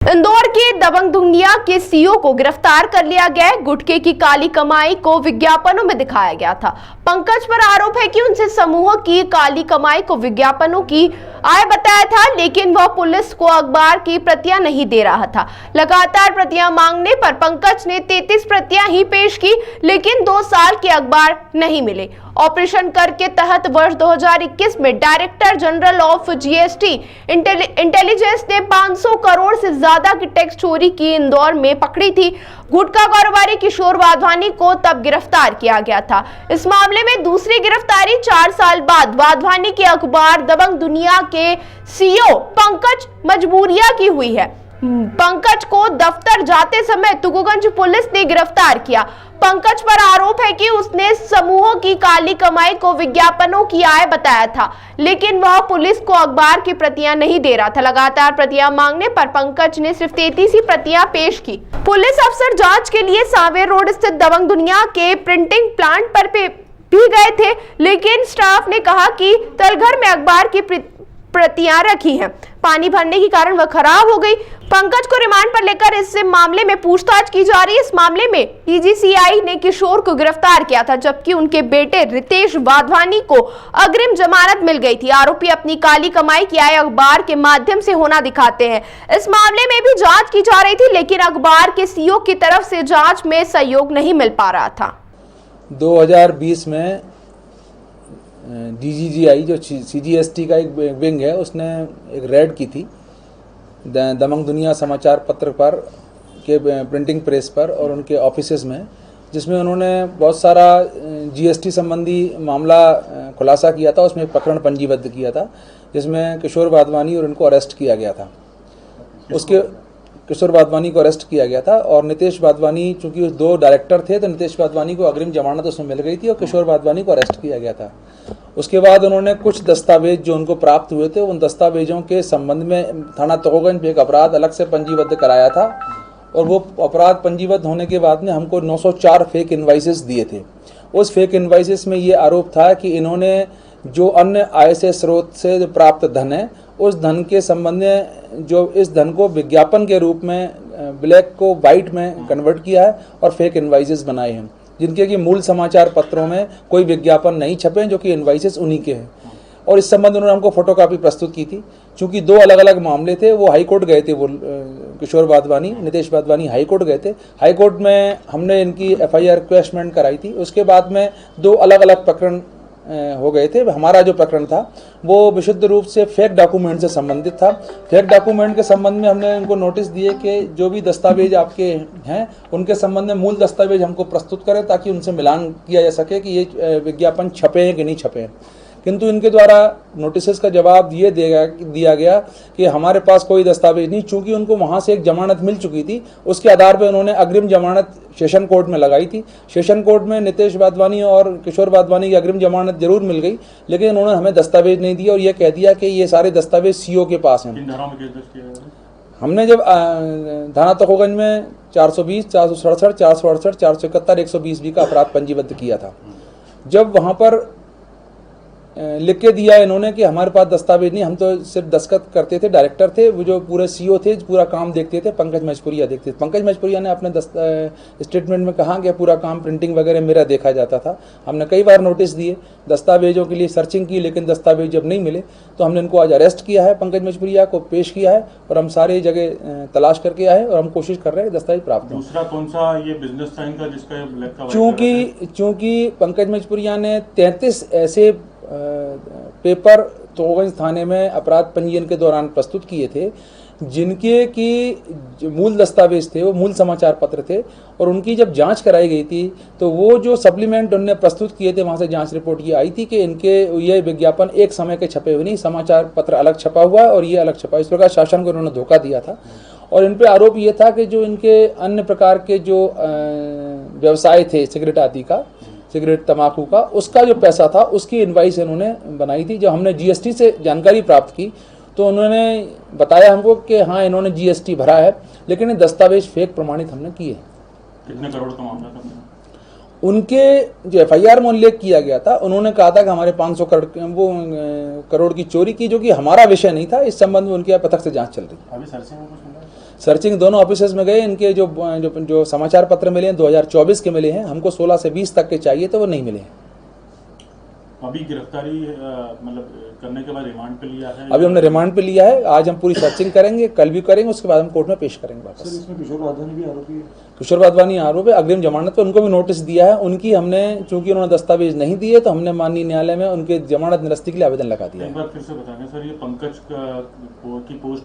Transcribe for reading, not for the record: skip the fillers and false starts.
इंदौर के दबंग दुनिया के सीईओ को गिरफ्तार कर लिया गया है। गुटखे की काली कमाई को विज्ञापनों में दिखाया गया था। पंकज पर आरोप है कि उनसे समूह की काली कमाई को विज्ञापनों की आय बताया था, लेकिन वह पुलिस को अखबार की प्रतियां नहीं दे रहा था। लगातार प्रतियां मांगने पर पंकज ने 33 प्रतियां ही पेश की, लेकिन 2 साल के अखबार नहीं मिले। ऑपरेशन कर के तहत वर्ष 2021 में director general of GST intelligence ने 500 करोड़ से ज्यादा की टैक्स चोरी की इंदौर में पकड़ी थी। गुटखा कारोबारी किशोर वाधवानी को तब गिरफ्तार किया गया था। इस मामले में दूसरी गिरफ्तारी 4 साल बाद वाधवानी के अखबार दबंग दुनिया के सीईओ पंकज मजबूरिया की हुई है। पंकज को दफ्तर जाते समय तुगुगंज पुलिस ने गिरफ्तार किया। पंकज पर आरोप है कि उसने समूहों की काली कमाई को विज्ञापनों की आय बताया था, लेकिन वह पुलिस को अखबार की प्रतियां नहीं दे रहा था। लगातार प्रतियां मांगने पर पंकज ने सिर्फ 33 ही प्रतियां पेश की। पुलिस अफसर जांच के लिए सांवेर रोड स्थित दबंग दुनिया के प्रिंटिंग प्लांट पर भी गए थे, लेकिन स्टाफ ने कहा कि तलघर में अखबार की प्रतियां रखी हैं। पानी भरने के कारण वह खराब हो गई। पंकज को रिमांड पर लेकर इस मामले में पूछताछ की जा रही है। इस मामले में डीजीसीआई ने किशोर को गिरफ्तार किया था, जबकि उनके बेटे रितेश वाधवानी को अग्रिम जमानत मिल गई थी। आरोपी अपनी काली कमाई की आय अखबार के माध्यम से होना दिखाते हैं। इस मामले में भी जांच की जा रही थी, लेकिन अखबार के सीईओ की तरफ से जांच में सहयोग नहीं मिल पा रहा था। 2020 में डीजीजीआई जो सीजीएसटी का एक विंग है, उसने एक रेड की थी दबंग दुनिया समाचार पत्र पर के प्रिंटिंग प्रेस पर और उनके ऑफिसेज में, जिसमें उन्होंने बहुत सारा जीएसटी संबंधी मामला खुलासा किया था। उसमें एक प्रकरण पंजीबद्ध किया था, जिसमें किशोर वाधवानी और उनको अरेस्ट किया गया था। उसके किशोर वाधवानी को अरेस्ट किया गया था और नितेश वाधवानी, चूंकि उस 2 डायरेक्टर थे, तो नितेश वाधवानी को अग्रिम जमानत उसमें मिल गई थी और किशोर वाधवानी को अरेस्ट किया गया था। उसके बाद उन्होंने कुछ दस्तावेज जो उनको प्राप्त हुए थे, उन दस्तावेजों के संबंध में थाना तुगोगंज में एक अपराध अलग से पंजीबद्ध कराया था और वो अपराध पंजीबद्ध होने के बाद में हमको 904 फेक इनवाइसेस दिए थे। उस फेक इनवाइसेस में ये आरोप था कि इन्होंने जो अन्य आय से स्रोत से जो प्राप्त धन है, उस धन के संबंध में जो इस धन को विज्ञापन के रूप में ब्लैक को वाइट में कन्वर्ट किया है और फेक इनवाइसेस बनाए हैं, जिनके कि मूल समाचार पत्रों में कोई विज्ञापन नहीं छपे, जो कि इनवाइसेस उन्हीं के हैं। और इस संबंध में उन्होंने हमको फोटोकॉपी प्रस्तुत की थी। चूंकि 2 अलग अलग मामले थे, वो हाई कोर्ट गए थे। वो किशोर वाधवानी, नितेश वाधवानी हाई कोर्ट गए थे। हाई कोर्ट में हमने इनकी एफआईआर रिक्वेस्टमेंट कराई थी। उसके बाद में 2 अलग अलग प्रकरण हो गए थे। हमारा जो प्रकरण था वो विशुद्ध रूप से फेक डॉक्यूमेंट से संबंधित था। फेक डॉक्यूमेंट के संबंध में हमने उनको नोटिस दिए कि जो भी दस्तावेज आपके हैं, उनके संबंध में मूल दस्तावेज हमको प्रस्तुत करें, ताकि उनसे मिलान किया जा सके कि ये विज्ञापन छपे हैं कि नहीं छपे हैं। किंतु इनके द्वारा नोटिस का जवाब ये दिया गया कि हमारे पास कोई दस्तावेज नहीं। चूंकि उनको वहाँ से एक जमानत मिल चुकी थी, उसके आधार पर उन्होंने अग्रिम जमानत सेशन कोर्ट में लगाई थी। सेशन कोर्ट में नितेश वाधवानी और किशोर वाधवानी की अग्रिम जमानत जरूर मिल गई, लेकिन उन्होंने हमें दस्तावेज नहीं दिया और ये कह दिया कि ये सारे दस्तावेज सीईओ के पास हैं। हमने जब थाना तुगोगंज में 420, 467, 468, 471, 120 का अपराध पंजीबद्ध किया था, जब वहाँ पर लिख के दिया इन्होंने कि हमारे पास दस्तावेज नहीं, हम तो सिर्फ दस्तखत करते थे। डायरेक्टर थे वो, जो पूरे सीईओ थे, पूरा काम देखते थे। पंकज मजपुरिया देखते थे। पंकज मजपुरिया ने अपने स्टेटमेंट में कहा कि पूरा काम प्रिंटिंग वगैरह मेरा देखा जाता था। हमने कई बार नोटिस दिए, दस्तावेजों के लिए सर्चिंग की, लेकिन दस्तावेज जब नहीं मिले तो हमने इनको आज अरेस्ट किया है। पंकज मजपुरिया को पेश किया है और हम सारी जगह तलाश करके आए और हम कोशिश कर रहे हैं दस्तावेज प्राप्त हो। दूसरा कौन सा ये बिजनेस था इनका जिसका ब्लैक का? चूंकि पंकज मजपुरिया ने 33 ऐसे पेपर तुगोगंज थाने में अपराध पंजीयन के दौरान प्रस्तुत किए थे, जिनके की मूल दस्तावेज थे वो मूल समाचार पत्र थे। और उनकी जब जांच कराई गई थी तो वो जो सप्लीमेंट उन्होंने प्रस्तुत किए थे, वहाँ से जांच रिपोर्ट ये आई थी कि इनके ये विज्ञापन एक समय के छपे हुए नहीं, समाचार पत्र अलग छपा हुआ है और ये अलग छपा। इस प्रकार शासन को उन्होंने धोखा दिया था। और इन पे आरोप ये था कि जो इनके अन्य प्रकार के जो व्यवसाय थे, सिगरेट आदि का, सिगरेट तंबाकू का, उसका जो पैसा था उसकी इनवाइस इन्होंने बनाई थी। जब हमने जीएसटी से जानकारी प्राप्त की तो उन्होंने बताया हमको कि हाँ, इन्होंने जीएसटी भरा है, लेकिन ये दस्तावेज फेक प्रमाणित हमने किए। कितने करोड़ का मामला था? उनके जो एफआईआर में उल्लेख किया गया था, उन्होंने कहा था कि हमारे 500 करोड़ की चोरी की, जो कि हमारा विषय नहीं था। इस संबंध में उनके यहाँ पथक से जांच चल रही है। अभी सर्चिंग में कुछ मिला? सर्चिंग दोनों ऑफिसेज में गए, इनके जो समाचार पत्र मिले हैं 2024 के मिले हैं, हमको 16 से 20 तक के चाहिए तो वो नहीं मिले हैं। अभी गिरफ्तारी मतलब करने के बाद रिमांड पे लिया है? अभी हमने रिमांड पे लिया है, आज हम पूरी सर्चिंग करेंगे, कल भी करेंगे, उसके बाद हम कोर्ट में पेश करेंगे वापस। सर इसमें किशोर वाधवानी भी आरोपी है? किशोर वाधवानी आरोप है, अग्रिम जमानत पे उनको भी नोटिस दिया है। उनकी हमने, चूंकि उन्होंने दस्तावेज नहीं दिए, तो हमने माननीय न्यायालय में उनके जमानत निरस्ती के लिए आवेदन लगा दिया एक है। बार फिर से बताएंगे सर, ये पंकज की पोस्ट